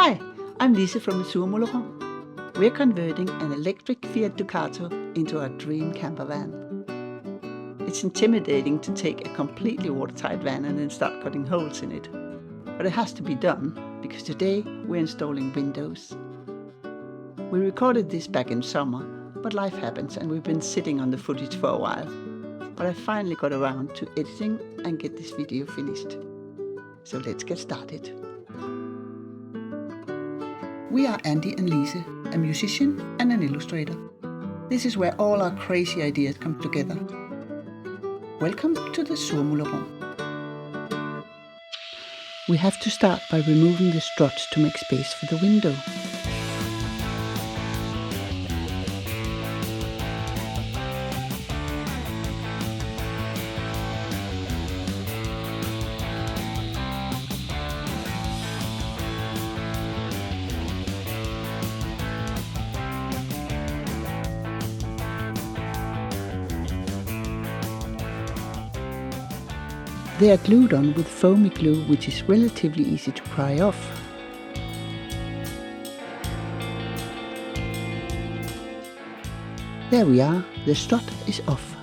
Hi, I'm Lise from Laurent. We're converting an electric Fiat Ducato into our dream campervan. It's intimidating to take a completely watertight van and then start cutting holes in it. But it has to be done, because today we're installing windows. We recorded this back in summer, but life happens and we've been sitting on the footage for a while. But I finally got around to editing and get this video finished. So let's get started. We are Andy and Lise, a musician and an illustrator. This is where all our crazy ideas come together. Welcome to the Laurent. We have to start by removing the struts to make space for the window. They are glued on with foamy glue, which is relatively easy to pry off. There we are, the strut is off.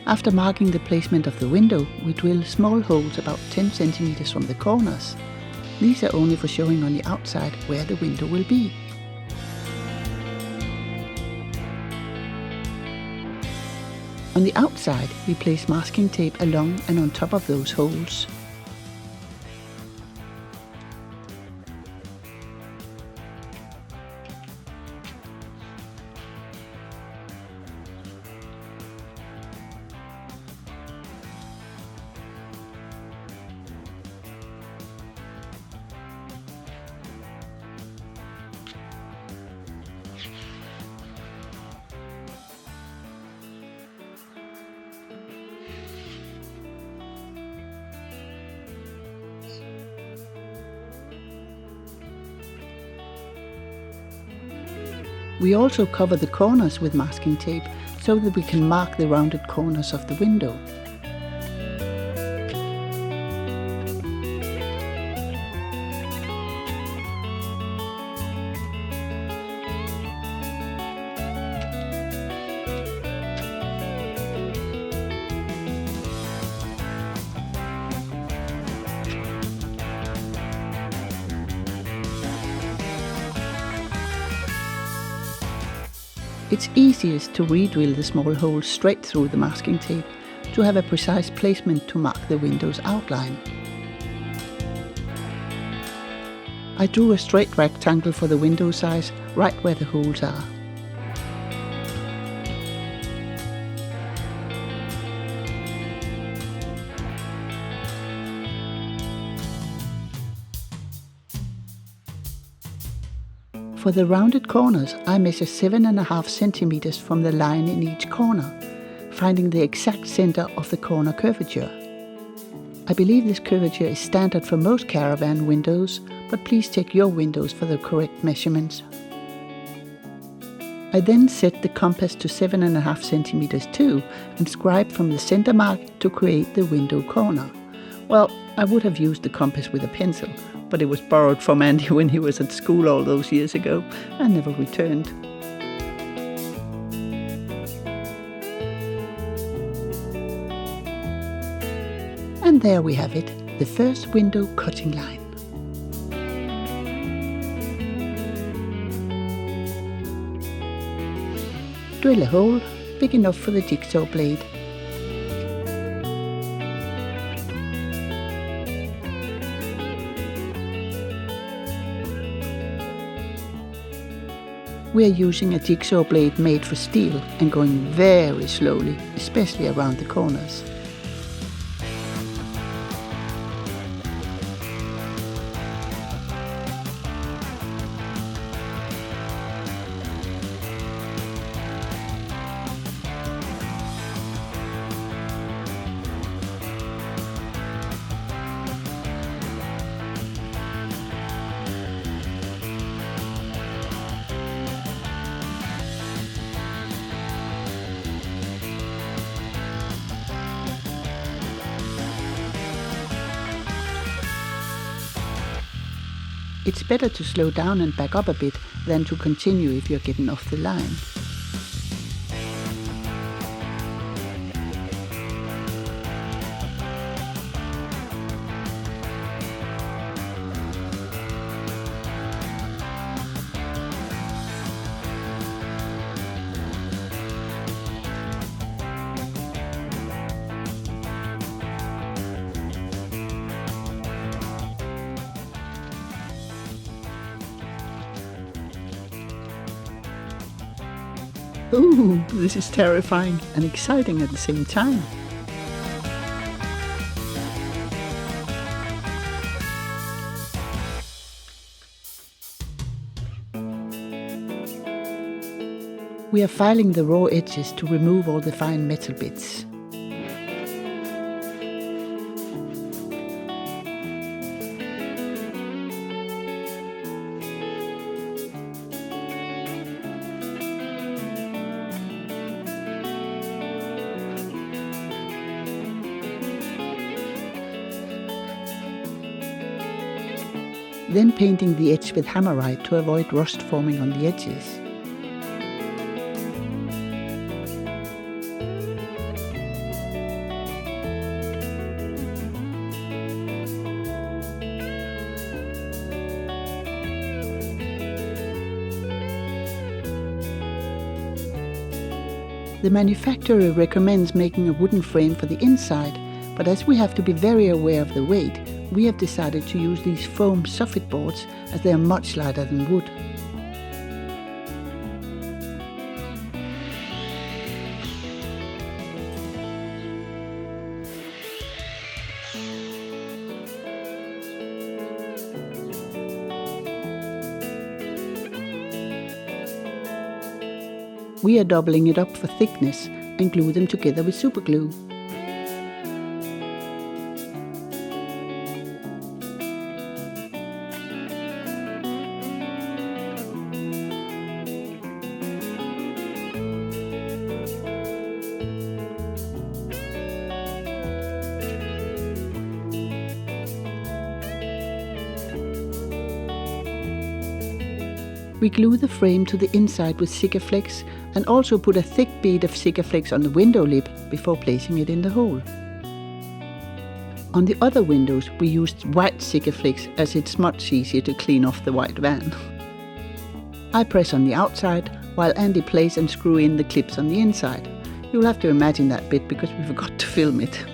After marking the placement of the window, we drill small holes about 10 centimeters from the corners. These are only for showing on the outside where the window will be. On the outside, we place masking tape along and on top of those holes. We also cover the corners with masking tape so that we can mark the rounded corners of the window. It's easiest to re-drill the small holes straight through the masking tape to have a precise placement to mark the window's outline. I drew a straight rectangle for the window size right where the holes are. For the rounded corners, I measure 7.5 centimeters from the line in each corner, finding the exact center of the corner curvature. I believe this curvature is standard for most caravan windows, but please check your windows for the correct measurements. I then set the compass to 7.5 centimeters too, and scribe from the center mark to create the window corner. Well, I would have used the compass with a pencil, but it was borrowed from Andy when he was at school all those years ago and never returned. And there we have it, the first window cutting line. Drill a hole big enough for the jigsaw blade. We are using a jigsaw blade made for steel and going very slowly, especially around the corners. It's better to slow down and back up a bit than to continue if you're getting off the line. Ooh, this is terrifying and exciting at the same time. We are filing the raw edges to remove all the fine metal bits. Then painting the edge with hammerite to avoid rust forming on the edges. The manufacturer recommends making a wooden frame for the inside, but as we have to be very aware of the weight, we have decided to use these foam soffit boards as they are much lighter than wood. We are doubling it up for thickness and glue them together with super glue. We glue the frame to the inside with Sikaflex and also put a thick bead of Sikaflex on the window lip before placing it in the hole. On the other windows we used white Sikaflex as it's much easier to clean off the white van. I press on the outside while Andy plays and screw in the clips on the inside. You'll have to imagine that bit because we forgot to film it.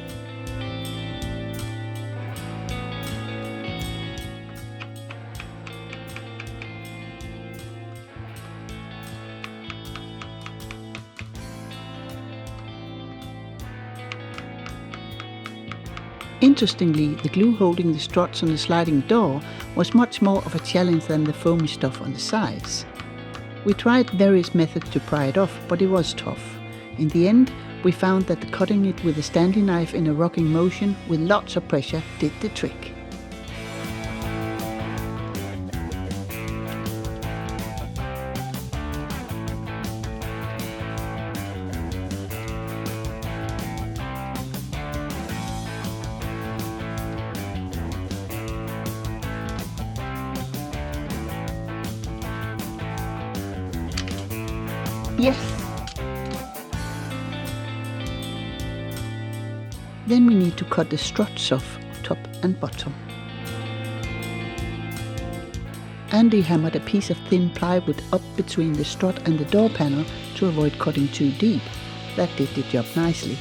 Interestingly, the glue holding the struts on the sliding door was much more of a challenge than the foamy stuff on the sides. We tried various methods to pry it off, but it was tough. In the end, we found that cutting it with a Stanley knife in a rocking motion with lots of pressure did the trick. Yes! Then we need to cut the struts off, top and bottom. Andy hammered a piece of thin plywood up between the strut and the door panel to avoid cutting too deep. That did the job nicely.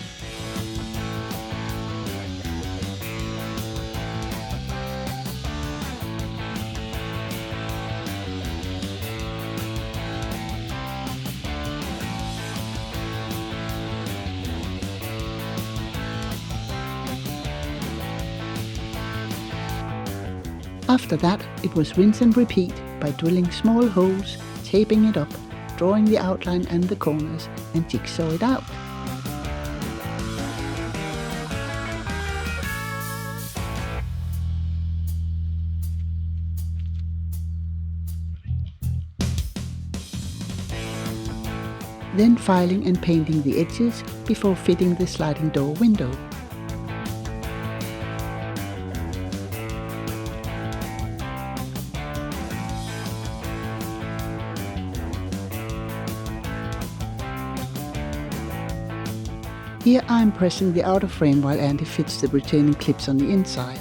After that, it was rinse and repeat by drilling small holes, taping it up, drawing the outline and the corners, and jigsaw it out. Then filing and painting the edges before fitting the sliding door window. Here I'm pressing the outer frame while Andy fits the retaining clips on the inside.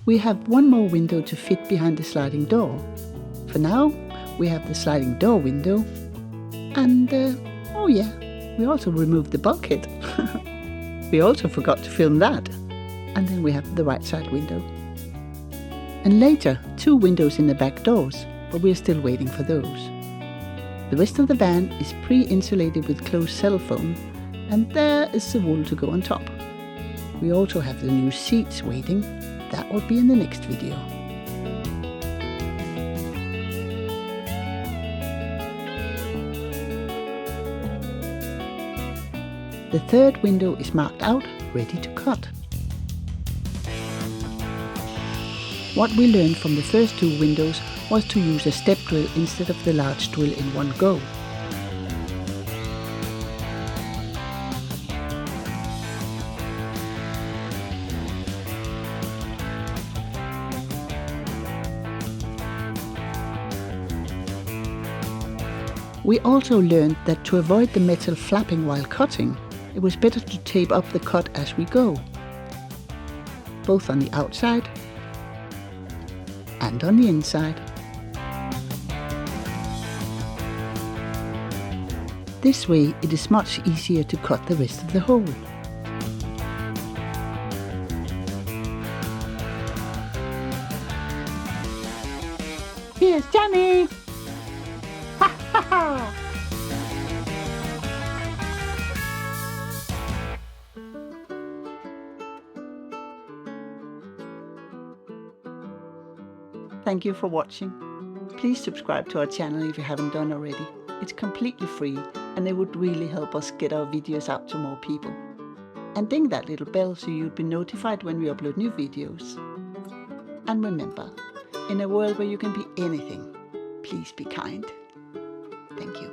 We have one more window to fit behind the sliding door. For now, we have the sliding door window and, oh yeah, we also removed the bulkhead. We also forgot to film that. And then we have the right side window. And later, 2 windows in the back doors, but we are still waiting for those. The rest of the van is pre-insulated with closed cell foam, and there is the wool to go on top. We also have the new seats waiting. That will be in the next video. The third window is marked out, ready to cut. What we learned from the first 2 windows was to use a step drill instead of the large drill in one go. We also learned that to avoid the metal flapping while cutting, it was better to tape up the cut as we go, both on the outside and on the inside. This way it is much easier to cut the rest of the hole. Here's Johnny! Thank you for watching. Please subscribe to our channel if you haven't done already. It's completely free and it would really help us get our videos out to more people. And ding that little bell so you'll be notified when we upload new videos. And remember, in a world where you can be anything, please be kind. Thank you.